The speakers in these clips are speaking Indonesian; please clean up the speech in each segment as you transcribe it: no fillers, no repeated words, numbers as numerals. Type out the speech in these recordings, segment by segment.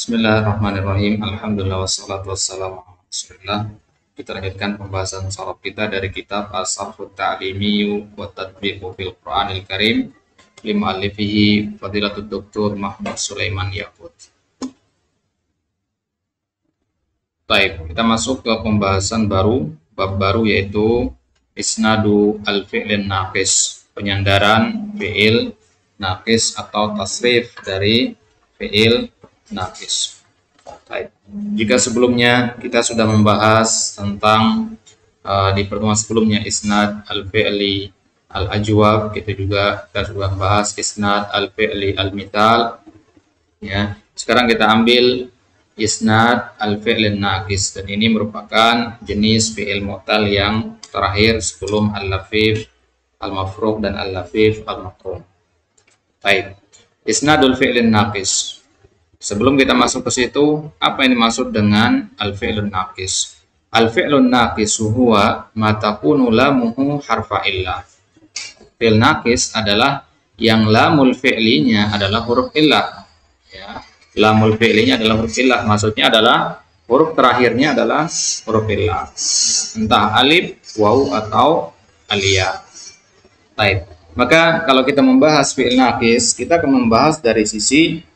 Bismillahirrahmanirrahim. Alhamdulillah wassalatu wassalamu ala Rasulillah. Kita lanjutkan pembahasan sharaf kita dari kitab As-Sarfut Ta'limi wa Tatbiqu fil Qur'anil Karim li mu'allifihi Fadilatul Doktor Mahmud Sulaiman Yaqut. Baik, kita masuk ke pembahasan baru, bab baru yaitu isnadu al-fi'lin naqis, penyandaran fi'il naqis atau tasrif dari fi'il naqis. Baik. Jika sebelumnya kita sudah membahas tentang di pertemuan sebelumnya isnad al-fi'li al-ajwab, kita sudah membahas isnad al-fi'li al-mithal, ya. Sekarang kita ambil isnad al-fi'li naqis, dan ini merupakan jenis fi'il mu'tal yang terakhir sebelum al-lafif al-mafruq dan al-lafif al-maqrum. Baik. Isnadul fi'li naqis. Sebelum kita masuk ke situ, apa yang dimaksud dengan al-fi'lun naqis? Al-fi'lun naqis huwa ma takunu lamuhu harfa illah. Fi'il naqis adalah yang lamul fi'linya adalah huruf illah. Ya. Lamul fi'linya adalah huruf illah. Maksudnya adalah huruf terakhirnya adalah huruf illah. Entah alif, waw, atau aliyah. Baik. Maka kalau kita membahas fi'il naqis, kita akan membahas dari sisi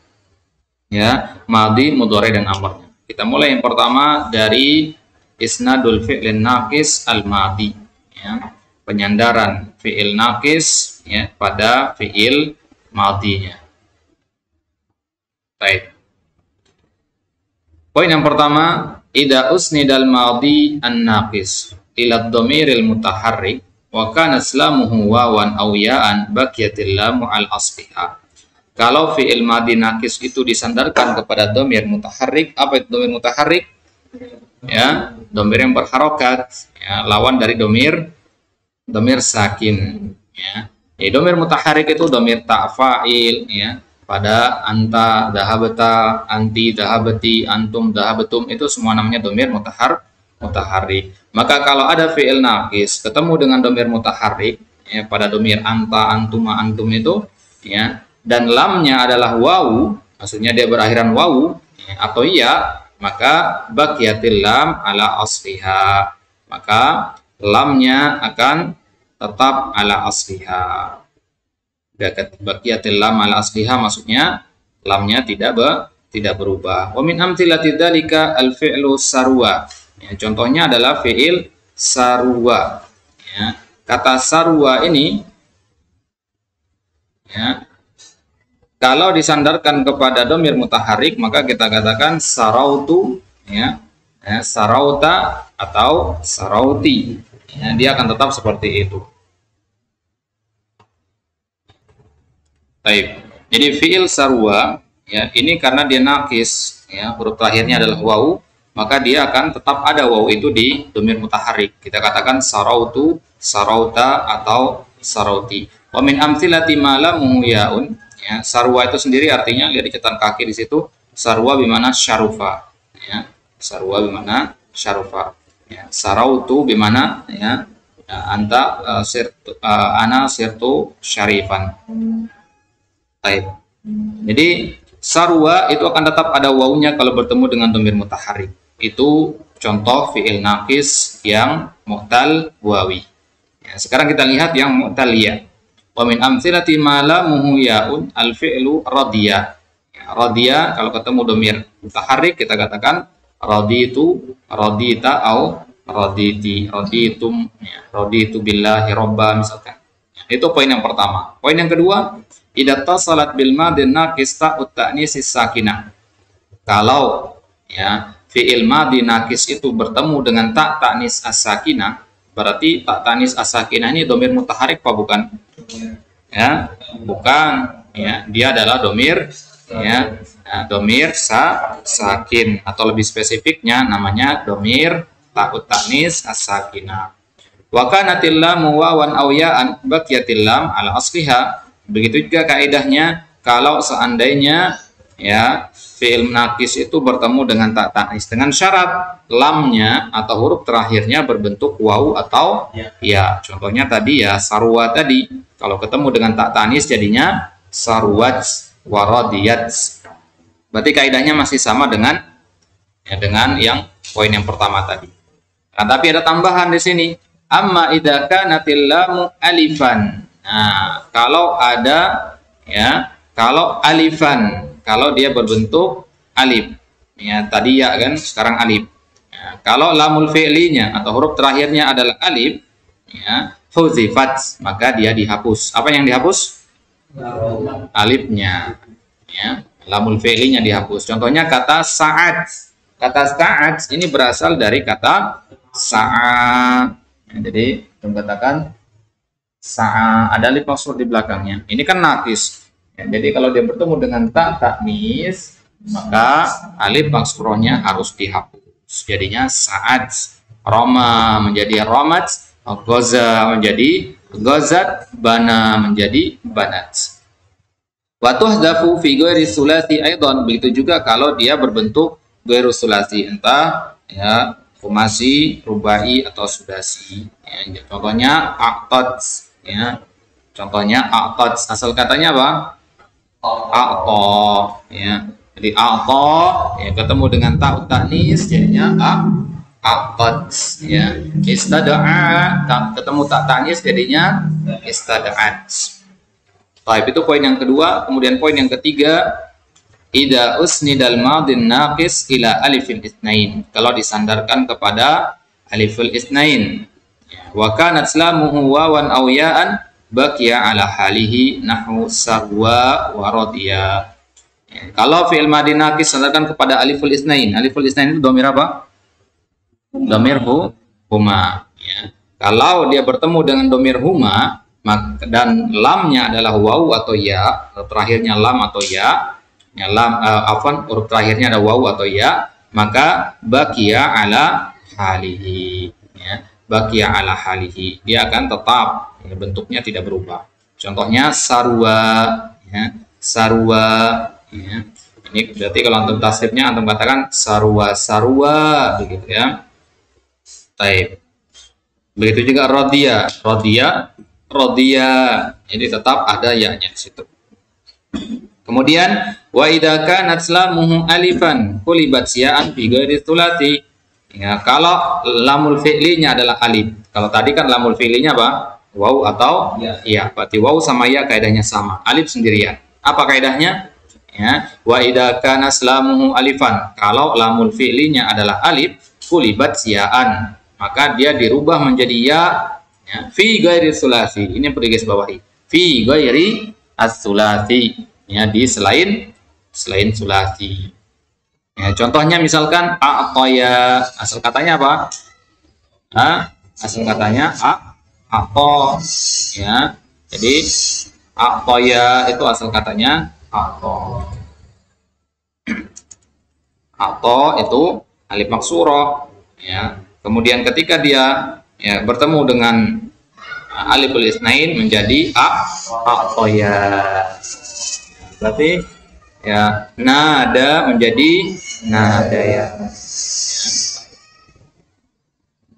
madhi, mudhari, dan amrnya. Kita mulai yang pertama dari isnadul fi'lin naqis al-madhi, penyandaran fi'il naqis pada fi'il madhinya. Baik. Poin yang pertama, idza usnidal madhi an-naqis ila ad-dhamiril mutaharrik wa kana islamuhu wawan aw ya'an baqiyatil lamu al-asliha. Kalau fi'il madhi naqis itu disandarkan kepada dhamir mutaharrik, apa itu dhamir mutaharrik? Dhamir yang berharokat, lawan dari dhamir sakin. Dhamir mutaharrik itu dhamir ta'fa'il, pada anta dhahabta, anti dhahabati, antum dhahabatum, itu semua namanya dhamir mutaharrik. Maka kalau ada fi'il naqis ketemu dengan dhamir mutaharrik, pada dhamir anta, antuma, antum itu, dan lamnya adalah wawu, maksudnya dia berakhiran wawu atau iya, maka baqiyatil lam ala asliha, maka lamnya akan tetap ala asliha. Baqiyatil lam ala asliha maksudnya lamnya tidak berubah. Wa min amthilati dzalika al-fi'lu sarwa. Contohnya adalah fi'il sarwa. Kata sarwa ini kalau disandarkan kepada dhamir mutaharrik, maka kita katakan sarautu, sarauta atau sarauti. Dia akan tetap seperti itu. Baik. Jadi fi'il sarwa, ini karena dia naqis, huruf terakhirnya adalah wawu, maka dia akan tetap ada wawu itu di dhamir mutaharrik. Kita katakan sarautu, sarauta, atau sarauti. Wa min amthilati ma lamu ya'un. Sarwa itu sendiri artinya, lihat di catatan kaki di situ, sarwa bimana syarufa, sarwa bimana syarufa, sarautu bimana anta ana sirtu syarifan. Baik. Jadi sarwa itu akan tetap ada wawunya kalau bertemu dengan dhamir mutaharrik. Itu contoh fi'il naqis yang mu'tal wawi. Sekarang kita lihat yang mu'tal ya. Wa min amthilati ma lamuhu ya'un al-fi'lu radiya. Radiya kalau ketemu dhamir mutaharrik kita katakan raditu, radita, au raditi, raditum, raditu billahi robba misalkan. Itu poin yang pertama. Poin yang kedua, idza tasalat bil madhi naqis ta'ut ta'nis sakinah. Kalau fi'il madhi naqis itu bertemu dengan ta' ta'nis as-sakinah, berarti ta' ta'nis as-sakinah ini dhamir mutaharrik apa bukan? Bukan, dia adalah dhamir dhamir sakin, atau lebih spesifiknya namanya dhamir ta'ut ta'nis as-sakinah. Wa kanatil lamu wawan aw ya'an baqiyatil lam ala asliha. Begitu juga kaidahnya kalau seandainya fi'il naqis itu bertemu dengan ta' ta'nis dengan syarat lamnya atau huruf terakhirnya berbentuk wawu atau ya. Contohnya tadi sarwa tadi, kalau ketemu dengan ta' ta'nis jadinya sarwat wa radiyat. Berarti kaidahnya masih sama dengan dengan yang poin yang pertama tadi. Nah, tapi ada tambahan di sini. Amma idza kanatil lamu alifan. Nah, kalau ada kalau alifan, kalau dia berbentuk alif. Ya, tadi ya kan, sekarang alif. Ya, kalau lamul fi'linya atau huruf terakhirnya adalah alif, huzifat, maka dia dihapus. Apa yang dihapus? Alifnya. Ya, lamul fi'linya dihapus. Contohnya kata sa'ad. Kata sa'ad ini berasal dari kata sa'a. Ya, jadi kita katakan sa'a, ada alif maksur di belakangnya. Ini kan nakis. Ya, jadi kalau dia bertemu dengan taknis, maka alif maksurahnya harus dihapus. Jadinya sa'ad. Roma menjadi romat, goza menjadi gozat, bana menjadi banat. Wa tuhdafu fi ghairi sulasi aidan. Begitu juga kalau dia berbentuk ghairu sulasi, entah ya khumasi, rubai atau sudasi. Ya, contohnya aqtad, ya. Contohnya aqtad, asal katanya apa? Aqta, ya. Jadi aqta ya ketemu dengan ta ta'nis jadinya aqtad, ya. Istada'a ketemu ta ta'nis jadinya istada'at. Baik, itu poin yang kedua. Kemudian poin yang ketiga, idza usnidal madin naqis ila alifil itsnain. Kalau disandarkan kepada aliful itsnain. Wa kanat lamuhu wawan aw ya'an baqiya ala halihi nahwu sarwa wa radiya. Kalau fi'il madhi naqis disandarkan kepada aliful itsnain. Aliful itsnain itu dhamir apa? Dhamir huma, ya. Kalau dia bertemu dengan dhamir huma dan lamnya adalah waw atau ya, terakhirnya lam atau ya, huruf terakhirnya ada waw atau ya, maka baqiya ala halihi, ya. Baqiya ala halihi, dia akan tetap, ya, bentuknya tidak berubah. Contohnya sarwa, ya. Sarwa, ya. Ini berarti kalau antum tasrifnya antum katakan sarwa begitu, ya. Taib. Begitu juga rodiya, jadi tetap ada ya-nya di situ. Kemudian wa idza kanat lamuhu alifan qulibat ya'an fi ghairi tsulati. Ya, kalau lamul fi'linya adalah alif. Kalau tadi kan lamul fi'linya apa? Waw atau ya. Berarti waw sama ya kaidahnya sama. Alif sendirian. Apa kaidahnya? Ya, wa idza kana lamuhu alifan. Kalau lamul fi'linya adalah alif, qulibat ya'an, maka dia dirubah menjadi ya. Ya, fi ghairi sulasi, ini perlu garis bawahi. Fi ghairi as-sulasi, ya, di selain sulasi. Ya, contohnya misalkan a'toya, asal katanya apa? Asal katanya a'to, ya. Jadi a'toya itu asal katanya a'to. A'to itu alif maksurah, ya. Kemudian ketika dia ya bertemu dengan aliful itsnain menjadi a'toya. Berarti ya nada menjadi nadaya.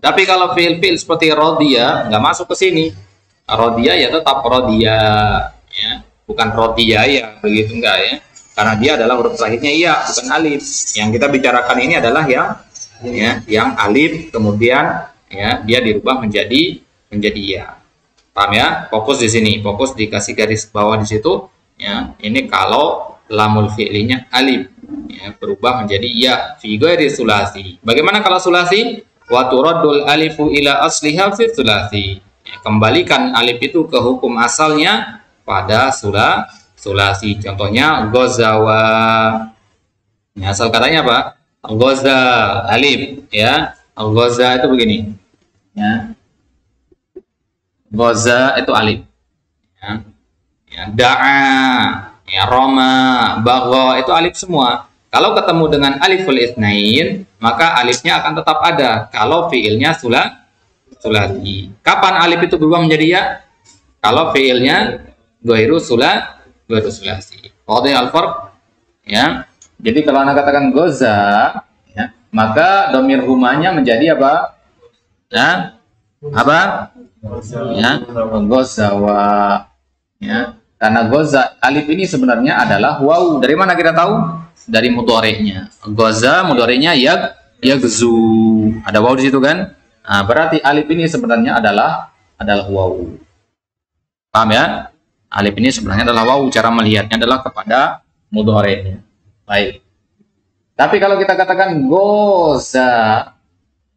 Tapi kalau fiil seperti rodiya nggak masuk ke sini. Rodiya ya tetap rodiya, ya, bukan rodiya ya begitu, enggak, ya, karena dia adalah huruf terakhirnya ya, bukan alif. Yang kita bicarakan ini adalah yang alif kemudian ya dia dirubah menjadi ya. Paham ya? Fokus di sini, fokus dikasih garis bawah di situ, ya. Ini kalau lamul fi'linya alif, ya, berubah menjadi ya fi ghairi sulasi. Bagaimana kalau sulasi? Wa turaddul alifu ila asliha fi sulasi. Ya, kembalikan alif itu ke hukum asalnya pada sulasi. Contohnya gozawa. Ya, asal katanya apa? Goza alif, ya. Goza itu begini. Ya. Goza itu alif. Ya. Ya, da'a, ya, roma, bagho itu alif semua. Kalau ketemu dengan aliful itsnain, maka alifnya akan tetap ada kalau fiilnya sulasi. Kapan alif itu berubah menjadi ya? Kalau fiilnya ghairu sulasi. Wadih al-farq, ya. Jadi kalau Anda katakan goza, ya, maka dhamir humanya menjadi apa? Ya, apa? Ya, gozawa, ya. Karena goza alif ini sebenarnya adalah waw. Dari mana kita tahu? dari mudhari'nya. Ghaza mudhari'nya yagzu. Ada waw di situ kan? Nah, berarti alif ini sebenarnya adalah waw. Paham ya? Alif ini sebenarnya adalah waw. Cara melihatnya adalah kepada mudhari'nya. Baik. Tapi kalau kita katakan ghaza,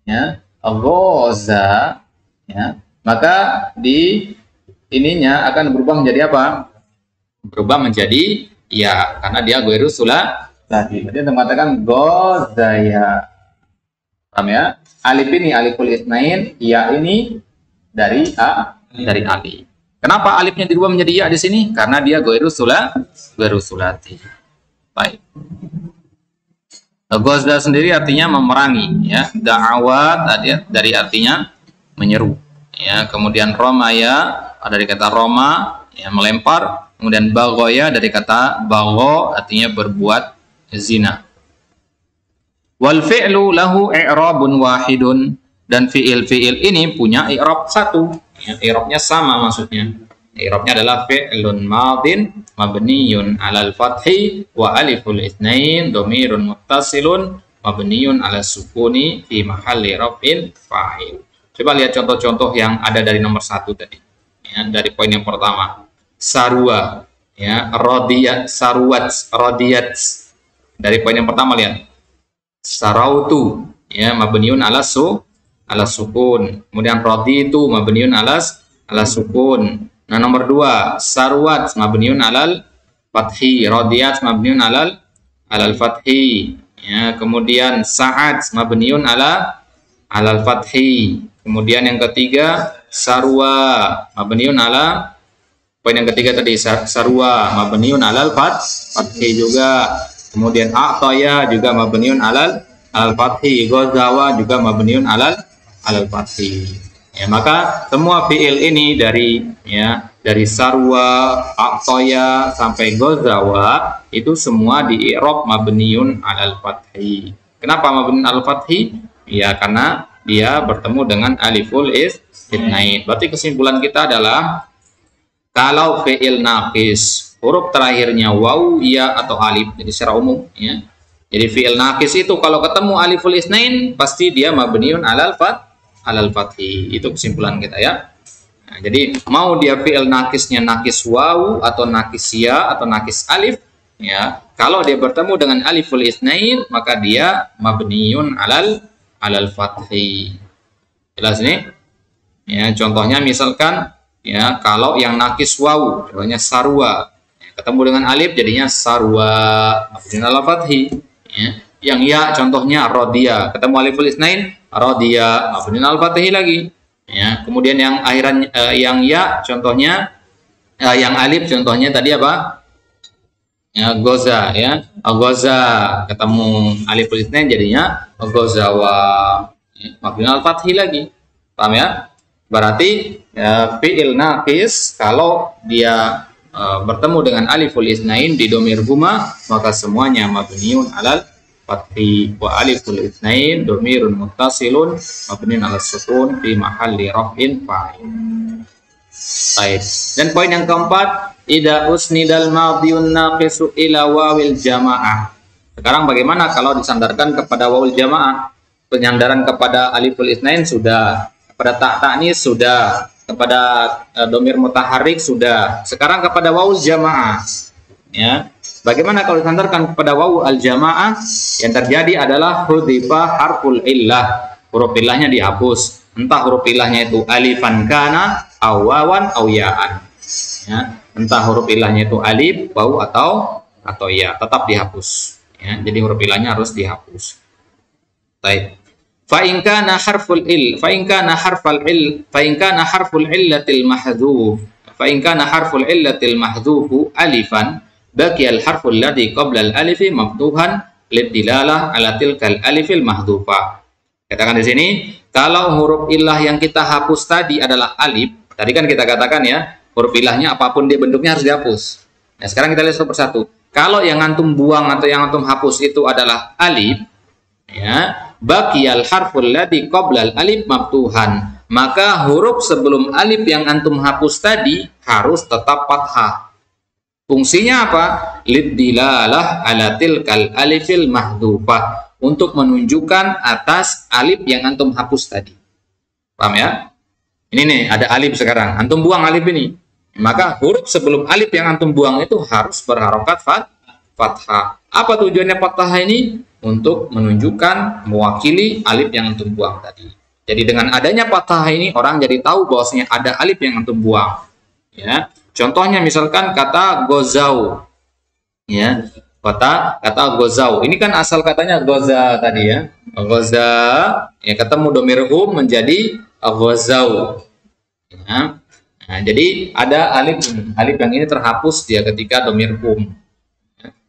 ya, ghaza, ya, maka di ininya akan berubah menjadi apa? Berubah menjadi ya, karena dia ghairu sulati. Berarti mengatakan ghazaya. Paham ya? Alif ini aliful itsnain, ya ini dari alif. Kenapa alifnya dirubah menjadi ya di sini? Karena dia ghairu sulati. Baik. Ghazda sendiri artinya memerangi, ya. Da'awat dari artinya menyeru, ya. Kemudian romaya dari kata roma, ya, melempar. Kemudian bagoya dari kata bago artinya berbuat zina. Wal fi'lu lahu i'rabun wahidun, dan fi'il ini punya i'rab satu, ya. I'rabnya sama maksudnya. I'rabnya adalah fi'lun madin mabniyun 'alal fathi wa aliful itsnain dhamirun muttasilun mabniyun 'ala sukuni fi mahalli raf'in fa'il. Coba lihat contoh-contoh yang ada dari nomor 1 tadi. Ya, dari poin yang pertama. Sarwa, ya, radiyat, sarwat, radiyat. Dari poin yang pertama lihat. Sarautu, ya, mabniyun 'ala sukun. Kemudian raditu mabniyun 'ala sukun. Nah, nomor 2, sarwat mabniun 'alal fathi, radiyat mabniun 'alal fathi, ya. Kemudian sa'at mabniun 'alal fathi. Kemudian yang ketiga sarwa mabniun 'ala, poin yang ketiga tadi sarwa mabniun 'alal fathi juga. Kemudian a'taya juga mabniun 'alal fathi, ghazawa juga mabniun 'alal fathi. Ya, maka semua fiil ini dari sarwa, a'taya sampai ghazawa itu semua di i'rab mabniun 'alal fathi. Kenapa mabniun 'alal fathi? Ya, karena dia bertemu dengan aliful itsnain. Berarti kesimpulan kita adalah kalau fiil naqis huruf terakhirnya waw, ya atau alif, jadi secara umum, ya. Jadi fiil naqis itu kalau ketemu aliful itsnain pasti dia mabniun 'alal fathi. Itu kesimpulan kita, ya. Nah, jadi mau dia fi'il nakisnya nakis wawu atau nakis ya atau nakis alif, ya, kalau dia bertemu dengan aliful itsnain maka dia mabniun 'alal fathi. Jelas ini? Ya, contohnya misalkan, ya, kalau yang nakis wawu contohnya sarwa, ya, ketemu dengan alif jadinya sarwa mabniun 'alal fathi, ya. Yang ya contohnya rodiya, ketemu aliful itsnain rodiya mabniun 'alal fathi lagi, ya. Kemudian yang akhiran yang ya contohnya yang alif contohnya tadi apa? Ya, goza, ya. Goza ketemu aliful itsnain jadinya gozawa, ya, mabniun 'alal fathi lagi. Paham ya? Berarti ya, fi'il naqis kalau dia bertemu dengan aliful itsnain di dhamir huma maka semuanya mabniun 'alal fathi, wa aliful itsnain dhamirun muttasilun mabniun 'ala sukun fi mahalli raf'in fa'il. Baik. Dan poin yang keempat, idza usnidal madhiyun naqisu ila wawil jamaah. Sekarang bagaimana kalau disandarkan kepada wawil jamaah? Penyandaran kepada aliful itsnain sudah, kepada ta' ta'nis sudah, kepada dhamir mutaharrik sudah. Sekarang kepada wawil jamaah, ya. Bagaimana kalau disandarkan kepada wawu al-jamaah? Yang terjadi adalah hudhifa harful illah. Huruf illahnya dihapus. Entah huruf illahnya itu alifan kana, awawan, aw ya'an. Ya, entah huruf illahnya itu alif, wawu atau ya, tetap dihapus. Ya, jadi huruf illahnya harus dihapus. Baik. Fa in kana harful illatil mahdhuf. Fa in kana harful illatil mahdhufu alifan baqiyal harful ladzi qabla al-alifi maftuhan lidilalah ala tilkal alifil mahdhufa. Katakan di sini, kalau huruf ilah yang kita hapus tadi adalah alif, tadi kan kita katakan, ya, huruf ilahnya apapun dia bentuknya harus dihapus. Nah, sekarang kita lihat satu persatu. Kalau yang antum buang atau yang antum hapus itu adalah alif, ya, baqiyal harful ladzi qabla al-alif maftuhan, maka huruf sebelum alif yang antum hapus tadi harus tetap fathah. Fungsinya apa? Lidilalah ala tilkal alifil mahdhufah, untuk menunjukkan atas alif yang antum hapus tadi. Paham ya? Ini nih, ada alif sekarang. Antum buang alif ini. Maka huruf sebelum alif yang antum buang itu harus berharokat fathah. Apa tujuannya fathah ini? Untuk menunjukkan, mewakili alif yang antum buang tadi. Jadi dengan adanya fathah ini, orang jadi tahu bahwasanya ada alif yang antum buang. Ya. Contohnya misalkan kata gozau. Ya. Kata gozau. Ini kan asal katanya goza tadi ya. Goza, ya ketemu domir hum menjadi gozau. Ya. Nah, jadi ada alif yang ini terhapus dia ketika domir hum.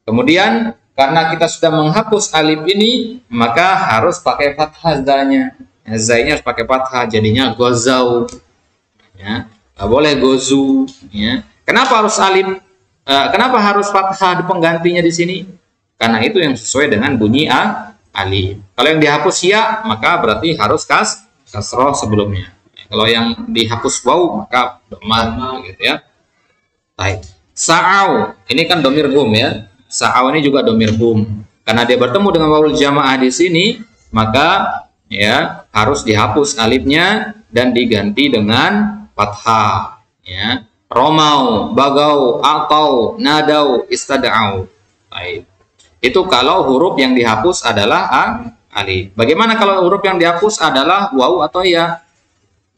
Kemudian karena kita sudah menghapus alif ini, maka harus pakai fathah zanya. Zanya harus pakai fathah, jadinya gozau. Ya, nggak boleh gozu. Ya. Kenapa harus alif? Kenapa harus fathah di penggantinya di sini? Karena itu yang sesuai dengan bunyi alif. Kalau yang dihapus ya, maka berarti harus kasroh sebelumnya. Kalau yang dihapus waw, maka dhammah gitu ya. Baik. Sa'au, ini kan domir hum ya. Sa'au ini juga domir hum. Karena dia bertemu dengan wawul jamaah di sini, maka ya harus dihapus alifnya dan diganti dengan fathah. Ya. Romau, bagau, atau, nadau, istada'au. Baik. Itu kalau huruf yang dihapus adalah alif. Bagaimana kalau huruf yang dihapus adalah waw atau ya?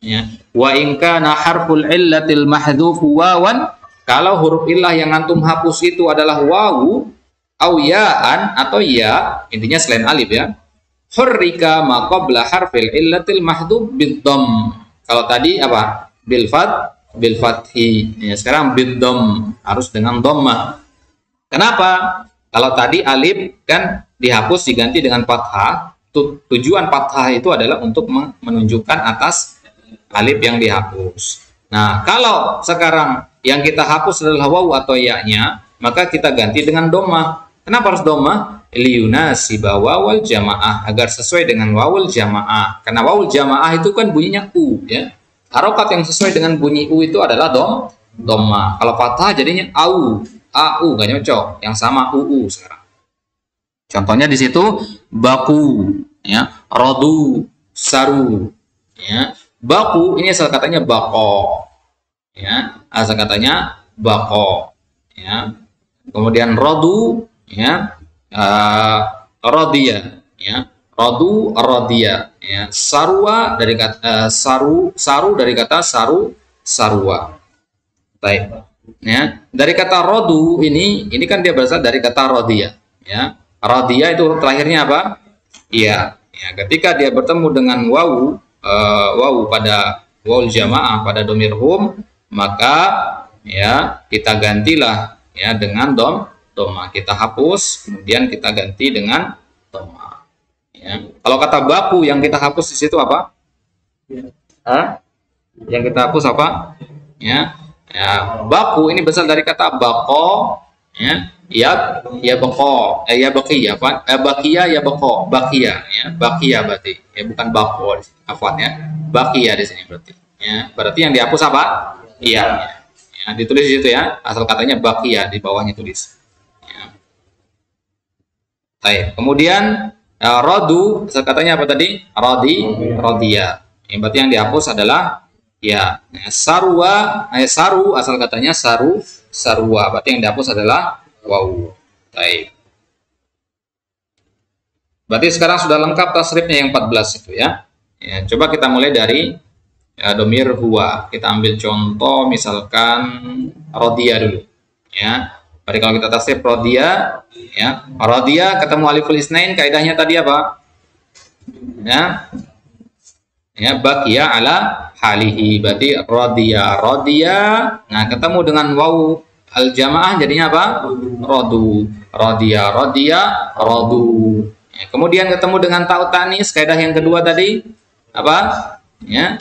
Ya. Wa in kana harful illatil mahdhuf wawan, kalau huruf illah yang antum hapus itu adalah wawu au ya'an atau ya, intinya selain alif ya. Hurrika ma qabla harfil illatil mahdhuf bid-dhamm. Kalau tadi apa? Bil fathi. Ya, sekarang bid-dhamm, harus dengan dhammah. Kenapa? Kalau tadi alif kan dihapus diganti dengan fathah. Tujuan fathah itu adalah untuk menunjukkan atas alif yang dihapus. Nah, kalau sekarang yang kita hapus adalah waw atau ya-nya, maka kita ganti dengan dhammah. Kenapa harus dhammah? Liyunasiba wawul jamaah, agar sesuai dengan wawul jamaah. Karena wawul jamaah itu kan bunyinya u ya. Harokat yang sesuai dengan bunyi u itu adalah dhammah. Kalau fathah jadinya au, gak nyocok. Yang sama uu sekarang. Contohnya di situ baku ya, rodu, saru ya. Baku ini asal katanya bako, ya, asal katanya bako, ya. Kemudian rodu, ya, rodia, ya, rodu, rodia, ya. Sarwa dari kata saru dari kata sarua. Baik, ya. Dari kata rodu ini kan dia berasal dari kata rodia, ya. Rodia itu terakhirnya apa? Iya, ya. Ketika dia bertemu dengan wawu. Waw pada wawul jamaah pada domir hum, maka ya kita gantilah ya dengan dhammah. Kita hapus, kemudian kita ganti dengan dhammah. Ya. Kalau kata baku yang kita hapus di situ apa? Yang kita hapus apa? Ya, baku ini berasal dari kata bako, ya. Ya bako, ya baki apa? Bakia ya bako, bakia ya, bakia berarti ya, bukan bako, afwan ya, bakia di sini berarti ya, berarti yang dihapus apa? Iya ya, ditulis di situ ya, asal katanya bakia, di bawahnya tulis ya. Baik, kemudian rodu asal katanya apa tadi? Rodia ya, berarti yang dihapus adalah ya, sarwa, saru asal katanya sarua, berarti yang dihapus adalah wow. Baik. Berarti sekarang sudah lengkap tasrifnya yang 14 itu ya. Ya, coba kita mulai dari domir huwa. Kita ambil contoh misalkan rodia dulu. Ya. Berarti kalau kita tasrif rodia, ya. Rodia ketemu aliful isnain, kaidahnya tadi apa? Ya. Ya, baqiya ala halihi. Berarti rodia. Nah, ketemu dengan wawu al jamaah jadinya apa? Rodu, rodia, rodu. Ya, kemudian ketemu dengan ta'ut tanis, kaidah yang kedua tadi apa? Ya,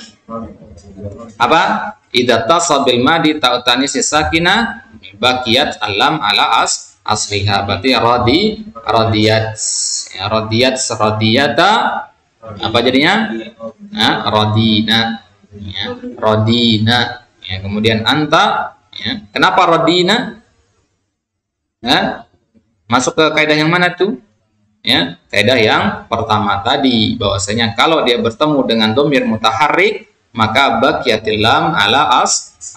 apa? Idza tasabil madi ta'ut tanis sakina baqiyat alam ala asliha. Berarti radiyat, ya, radiyata apa jadinya? Nah, rodina, ya, rodina. Ya, kemudian anta. Ya. Kenapa rodina? Nah, masuk ke kaidah yang mana tuh? Ya, kaidah yang pertama tadi, bahwasanya kalau dia bertemu dengan domir mutaharrik maka baqiyatil lam ala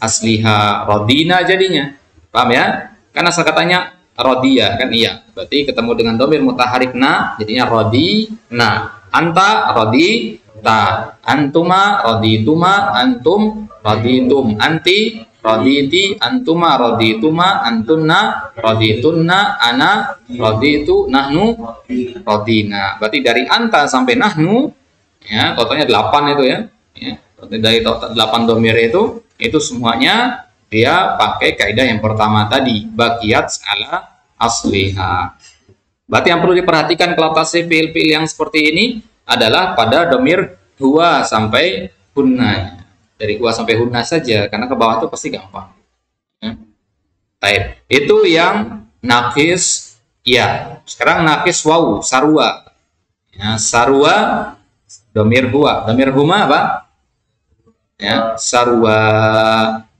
asliha, rodina jadinya. Paham ya? Karena asal katanya rodiya kan, iya. Berarti ketemu dengan domir mutaharrik na jadinya rodina. Anta rodita, antuma rodituma, antum roditum, anti roditi, antuma rodituma, antunna roditunna, ana roditu, nahnu rodina. Berarti dari anta sampai nahnu, ya, totalnya 8 itu ya. Ya, dari total 8 domir itu semuanya dia pakai kaidah yang pertama tadi, baqiyat ala asliha. Berarti yang perlu diperhatikan kalau tasrif fiil-fiil yang seperti ini adalah pada domir huwa sampai hunna. Dari huwa sampai hunna saja, karena ke bawah itu pasti gampang. Ya. Taib. Itu yang nakis ya. Sekarang nakis wawu, sarwa. Ya, sarwa domir huwa. Domir huma apa? Ya, sarwa.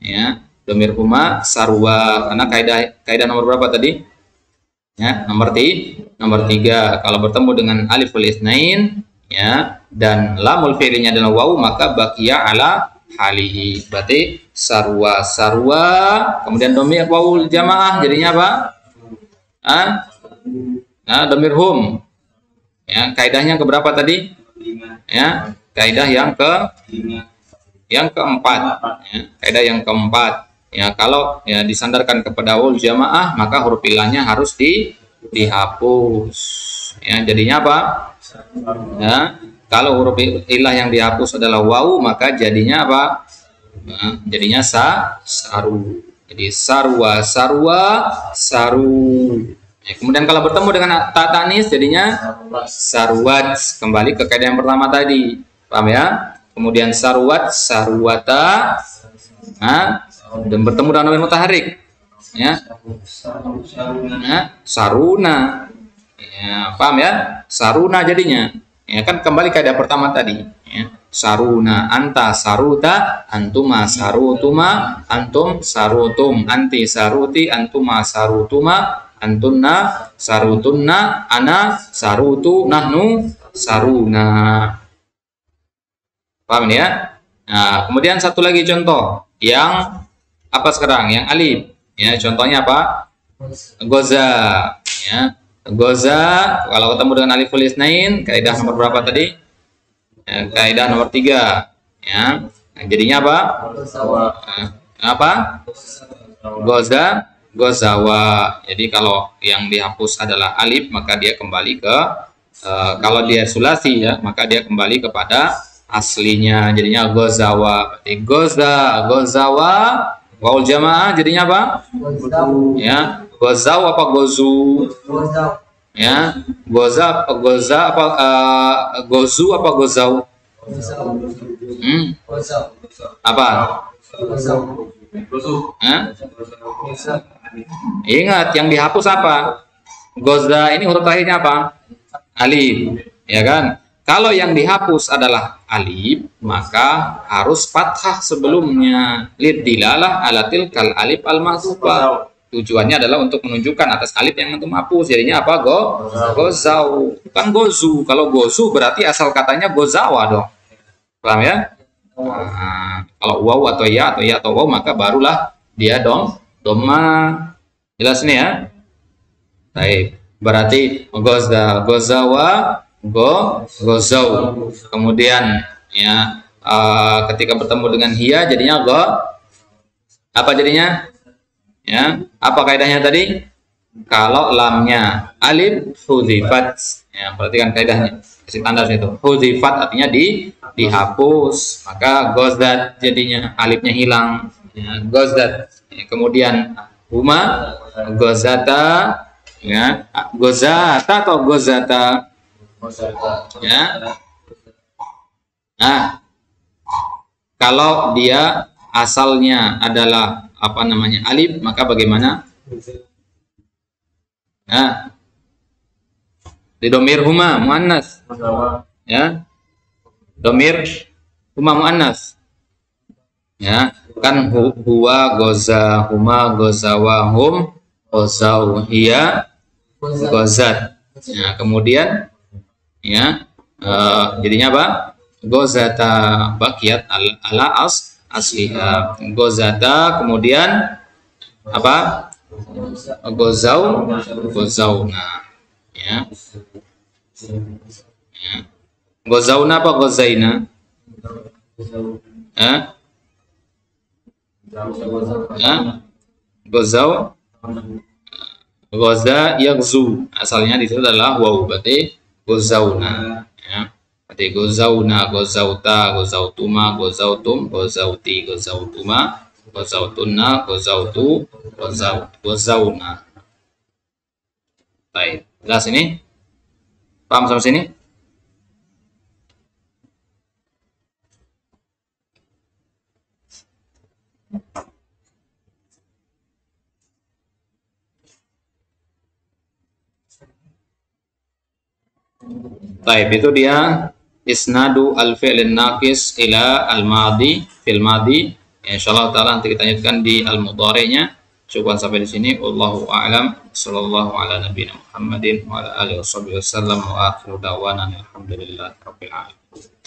Ya, domir huma sarwa. Karena kaidah nomor berapa tadi? Ya, nomor 3. Kalau bertemu dengan aliful itsnain ya dan lamul fi'linya adalah wawu, maka baqiya ala halihi. Berarti sarwa, kemudian domir wawul jamaah jadinya apa? Domir hum. Ya, kaidahnya ke berapa tadi? Ya, kaidah yang keempat. Ya, kaidah yang keempat. Ya, kalau ya disandarkan kepada wawul jamaah maka huruf ilahnya harus dihapus. Ya, jadinya apa? Ya, kalau huruf ilah yang dihapus adalah wawu maka jadinya apa? Nah, jadinya saru. Jadi sarwa, saru. Ya, kemudian kalau bertemu dengan ta tanis jadinya sarwat. Kembali ke kaidah yang pertama tadi. Paham ya? Kemudian sarwat, sarwata. Nah, dan bertemu dengan domir mutaharrik ya. Nah, saruna ya, paham ya, saruna jadinya ya kan, kembali kaidah pertama tadi ya. Saruna, anta saruta, antuma sarutuma, antum sarutum, anti saruti, antuma sarutuma, antunna sarutunna, ana sarutu, nahnu saruna. Paham ya? Nah, kemudian satu lagi contoh yang apa sekarang? Yang alif. Ya, contohnya apa? Goza. Ya, goza. Kalau ketemu dengan aliful itsnain, kaidah nomor berapa tadi? Ya, kaidah nomor 3. Ya, nah, jadinya apa? Apa? Goza, gozawa. Jadi kalau yang dihapus adalah alif, maka dia kembali ke kalau dia sulasi ya, maka dia kembali kepada aslinya, jadinya gozawa. Berarti gozawa waul jamaah jadinya apa? Ya, gozaw apa gozu? Ya, goza apa goza apa gozu apa gozaw? Apa? Ingat yang dihapus apa? Goza ini huruf terakhirnya apa? Alif, ya kan? Kalau yang dihapus adalah alif, maka harus fathah sebelumnya. Lidilalah alatil kal alif al mahdzufah. Tujuannya adalah untuk menunjukkan atas alif yang antum hapus. Jadinya apa? Gozau. Bukan gozu. Kalau gozu berarti asal katanya gozawa dong. Paham ya? Nah, kalau waw atau ya atau waw maka barulah dia doma. Jelas nih ya? Baik. Berarti gozawa, gozau. Kemudian ya ketika bertemu dengan hiya jadinya apa jadinya? Ya, apa kaidahnya tadi? Kalau lamnya alif hudzifat, ya perhatikan kaidahnya. Kasih tanda itu. Hudzifat artinya dihapus, maka gozdat jadinya alifnya hilang. Ya, gozdat. Ya, kemudian huma gozata, ya, gozata atau gozata. Ya. Nah, kalau dia asalnya adalah apa namanya alif, maka bagaimana? Nah, di domir huma muannas, ya, domir huma muannas, ya, kan huwa goza huma gozawa hum Ghazau hiya ghazat. Nah, kemudian ya jadinya apa? Ghazata bakiyat ala asliha. Ghazata kemudian apa? Gozauna ya. Ya. Gozauna apa gozaina? Eh? Gozau goza yagzu, asalnya di situ adalah waw, berarti gozauna ya. Berarti gozauna, gozauta, gozautuma, gozautum, gozauti, gozautuma, gozautunna, gozautu, gozauna. Baik, jelas ini? Paham sampai sini? Baik, itu dia isnadu al-fi'lin naqis ila al-madi fil madi. Ya, insyaallah taala nanti kita lanjutkan di al-mudhari'nya. Cukup sampai di sini. Wallahu a'lam. Sallallahu ala nabiyina Muhammadin wa ala alihi wasallam wa akhiru da'wana alhamdulillahi rabbil alamin.